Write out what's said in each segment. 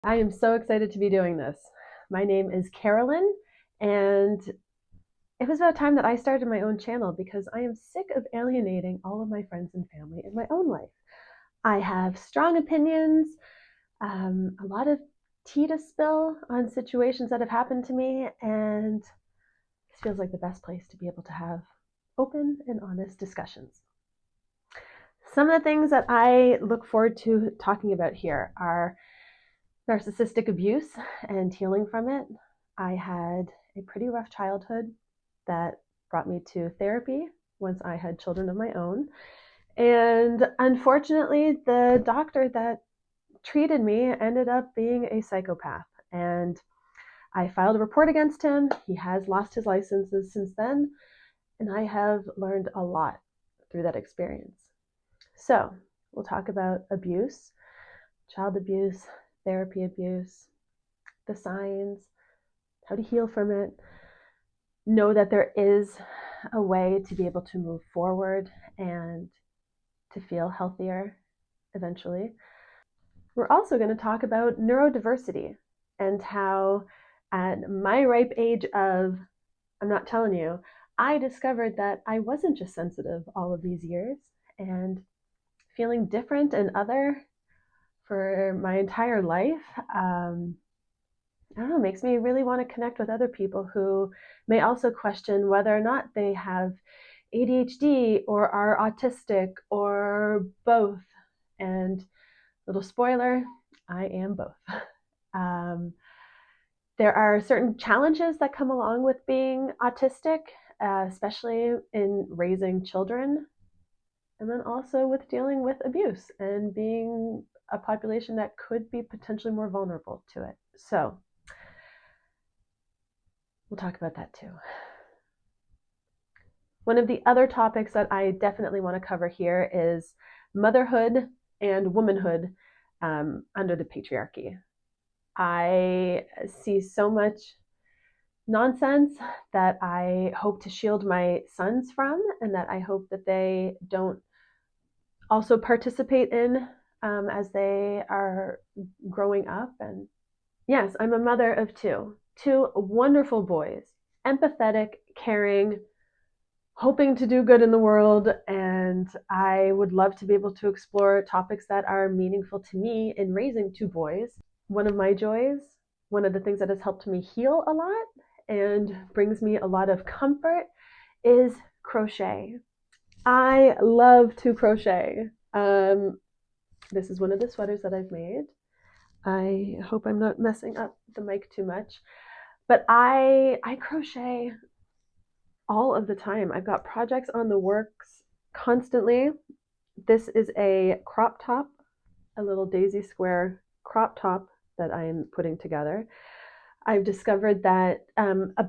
I am so excited to be doing this. My name is Carolyn, and it was about time that I started my own channel because I am sick of alienating all of my friends and family in my own life. I have strong opinions, a lot of tea to spill on situations that have happened to me, and this feels like the best place to be able to have open and honest discussions. Some of the things that I look forward to talking about here are narcissistic abuse and healing from it. I had a pretty rough childhood that brought me to therapy once I had children of my own. And unfortunately, the doctor that treated me ended up being a psychopath. And I filed a report against him. He has lost his licenses since then. And I have learned a lot through that experience. So we'll talk about abuse, child abuse, therapy abuse, the signs, how to heal from it, know that there is a way to be able to move forward and to feel healthier eventually. We're also going to talk about neurodiversity and how, at my ripe age of, I'm not telling you, I discovered that I wasn't just sensitive all of these years, and feeling different and other for my entire life. I don't know, makes me really want to connect with other people who may also question whether or not they have ADHD or are autistic or both. And little spoiler, I am both. Um, there are certain challenges that come along with being autistic, especially in raising children, and then also with dealing with abuse and being a population that could be potentially more vulnerable to it. So we'll talk about that too. One of the other topics that I definitely want to cover here is motherhood and womanhood under the patriarchy. I see so much nonsense that I hope to shield my sons from, and that I hope that they don't also participate in as they are growing up. And yes, I'm a mother of two wonderful boys, empathetic, caring, hoping to do good in the world, and I would love to be able to explore topics that are meaningful to me in raising two boys. One of my joys, one of the things that has helped me heal a lot and brings me a lot of comfort is crochet. I love to crochet. This is one of the sweaters that I've made. I hope I'm not messing up the mic too much, but I crochet all of the time. I've got projects on the works constantly. This is a crop top, a little daisy square crop top that I'm putting together. I've discovered that a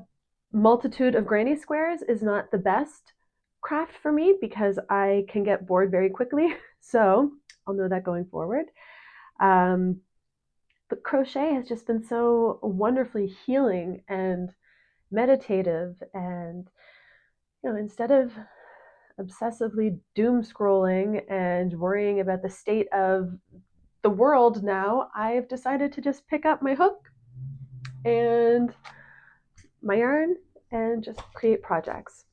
multitude of granny squares is not the best craft for me because I can get bored very quickly. So I'll know that going forward. But crochet has just been so wonderfully healing and meditative, and instead of obsessively doom scrolling and worrying about the state of the world now, I've decided to just pick up my hook and my yarn and just create projects.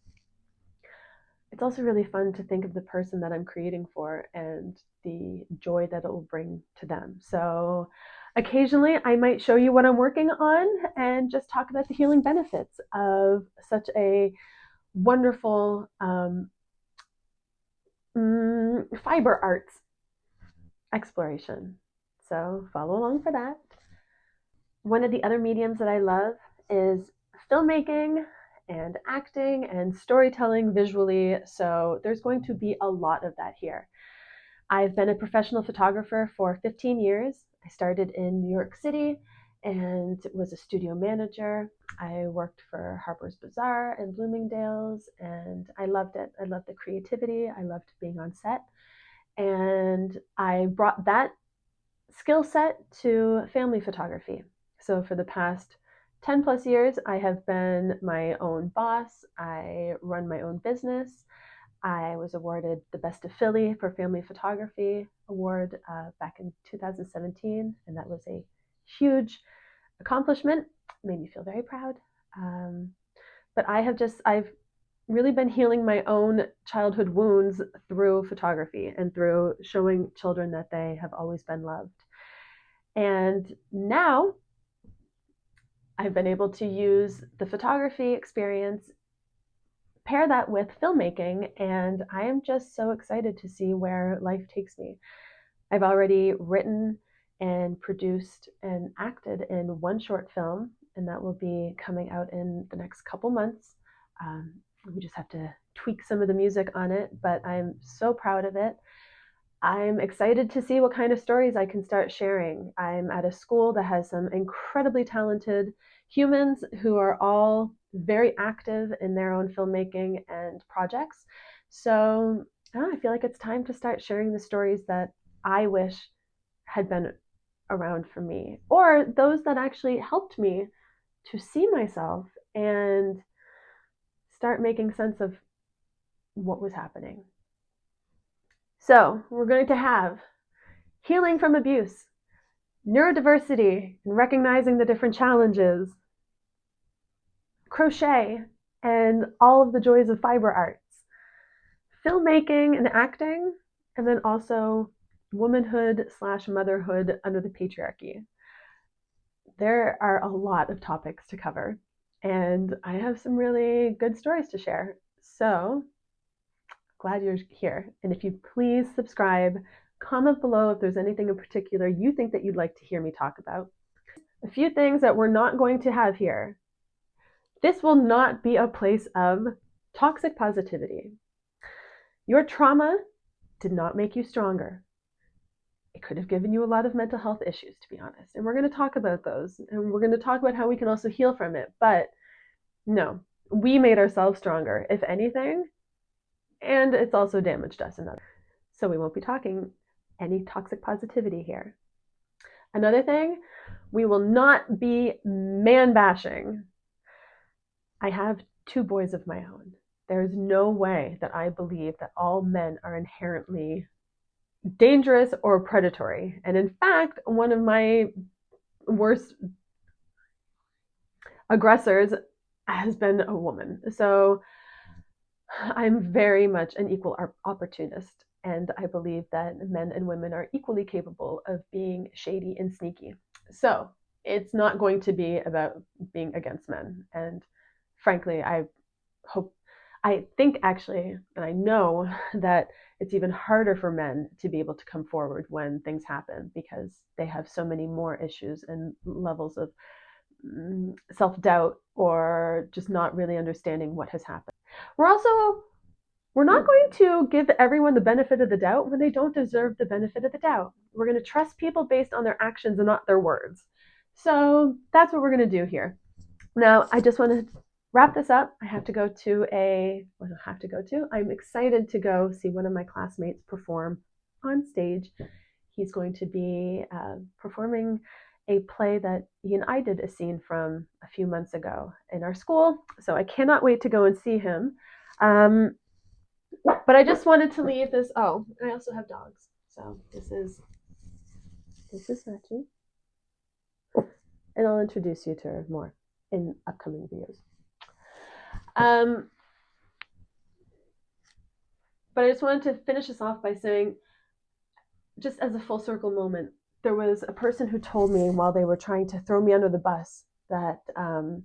It's also really fun to think of the person that I'm creating for and the joy that it will bring to them. So occasionally I might show you what I'm working on and just talk about the healing benefits of such a wonderful fiber arts exploration. So follow along for that. One of the other mediums that I love is filmmaking and acting and storytelling visually. So there's going to be a lot of that here. I've been a professional photographer for 15 years. I started in New York City and was a studio manager. I worked for Harper's Bazaar and Bloomingdale's, and I loved it. I loved the creativity. I loved being on set. And I brought that skill set to family photography. So for the past 10 plus years, I have been my own boss. I run my own business. I was awarded the Best of Philly for Family Photography Award back in 2017, and that was a huge accomplishment. It made me feel very proud. But I've really been healing my own childhood wounds through photography and through showing children that they have always been loved. And now I've been able to use the photography experience, pair that with filmmaking, and I am just so excited to see where life takes me. I've already written and produced and acted in one short film, and that will be coming out in the next couple months. We just have to tweak some of the music on it, but I'm so proud of it. I'm excited to see what kind of stories I can start sharing. I'm at a school that has some incredibly talented humans who are all very active in their own filmmaking and projects. So I feel like it's time to start sharing the stories that I wish had been around for me, or those that actually helped me to see myself and start making sense of what was happening. So we're going to have healing from abuse, neurodiversity and recognizing the different challenges, crochet and all of the joys of fiber arts, filmmaking and acting, and then also womanhood/motherhood under the patriarchy. There are a lot of topics to cover, and I have some really good stories to share. So glad you're here. And if you please subscribe, comment below if there's anything in particular you think that you'd like to hear me talk about. A few things that we're not going to have here. This will not be a place of toxic positivity. Your trauma did not make you stronger. It could have given you a lot of mental health issues, to be honest. And we're going to talk about those. And we're going to talk about how we can also heal from it. But no, we made ourselves stronger, if anything. And it's also damaged us another. So we won't be talking any toxic positivity here. Another thing, we will not be man bashing. I have 2 boys of my own. There's no way that I believe that all men are inherently dangerous or predatory. And in fact, one of my worst aggressors has been a woman. So I'm very much an equal opportunist, and I believe that men and women are equally capable of being shady and sneaky. So it's not going to be about being against men. And frankly, I think actually, and I know that it's even harder for men to be able to come forward when things happen because they have so many more issues and levels of self-doubt or just not really understanding what has happened. We're not going to give everyone the benefit of the doubt when they don't deserve the benefit of the doubt. We're going to trust people based on their actions and not their words. So that's what we're going to do here. Now, I just want to wrap this up. I'm excited to go see one of my classmates perform on stage. He's going to be performing a play that he and I did a scene from a few months ago in our school. So I cannot wait to go and see him. But I just wanted to leave this. Oh, I also have dogs. So this is Sachi. And I'll introduce you to her more in upcoming videos. But I just wanted to finish this off by saying, just as a full circle moment, there was a person who told me while they were trying to throw me under the bus that, and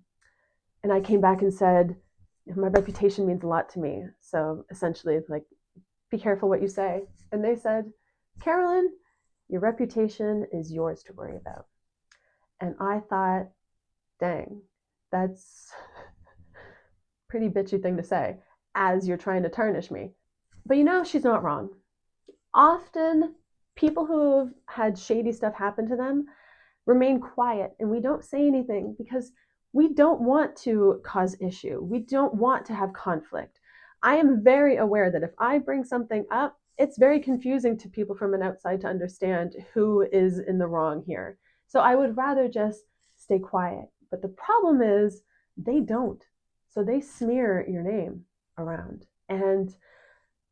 I came back and said, my reputation means a lot to me. So essentially, like, be careful what you say. And they said, Carolyn, your reputation is yours to worry about. And I thought, dang, that's a pretty bitchy thing to say as you're trying to tarnish me. But she's not wrong. Often, people who have had shady stuff happen to them remain quiet and we don't say anything because we don't want to cause issue. We don't want to have conflict. I am very aware that if I bring something up, it's very confusing to people from an outside to understand who is in the wrong here. So I would rather just stay quiet. But the problem is they don't. So they smear your name around. And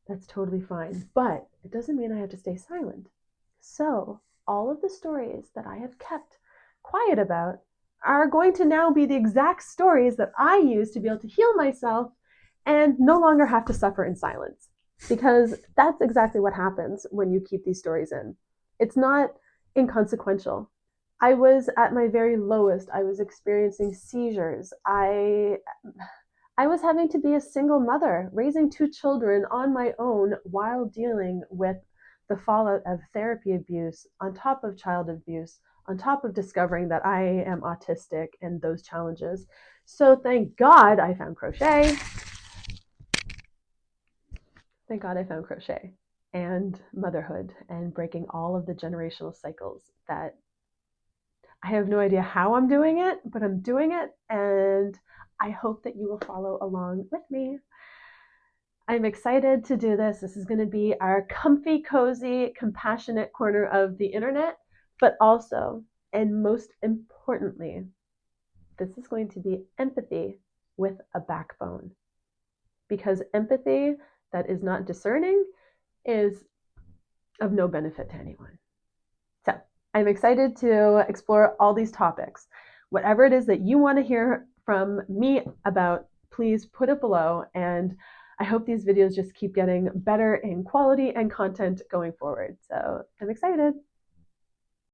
that's totally fine. But it doesn't mean I have to stay silent. So all of the stories that I have kept quiet about are going to now be the exact stories that I use to be able to heal myself and no longer have to suffer in silence. Because that's exactly what happens when you keep these stories in. It's not inconsequential. I was at my very lowest. I was experiencing seizures. I was having to be a single mother, raising 2 children on my own while dealing with the fallout of therapy abuse, on top of child abuse, on top of discovering that I am autistic and those challenges. So thank God I found crochet. Thank God I found crochet and motherhood and breaking all of the generational cycles that I have no idea how I'm doing it, but I'm doing it, and I hope that you will follow along with me. I'm excited to do this. This is going to be our comfy, cozy, compassionate corner of the internet, but also, and most importantly, this is going to be empathy with a backbone. Because empathy that is not discerning is of no benefit to anyone. So I'm excited to explore all these topics. Whatever it is that you want to hear from me about, please put it below. And I hope these videos just keep getting better in quality and content going forward. So I'm excited.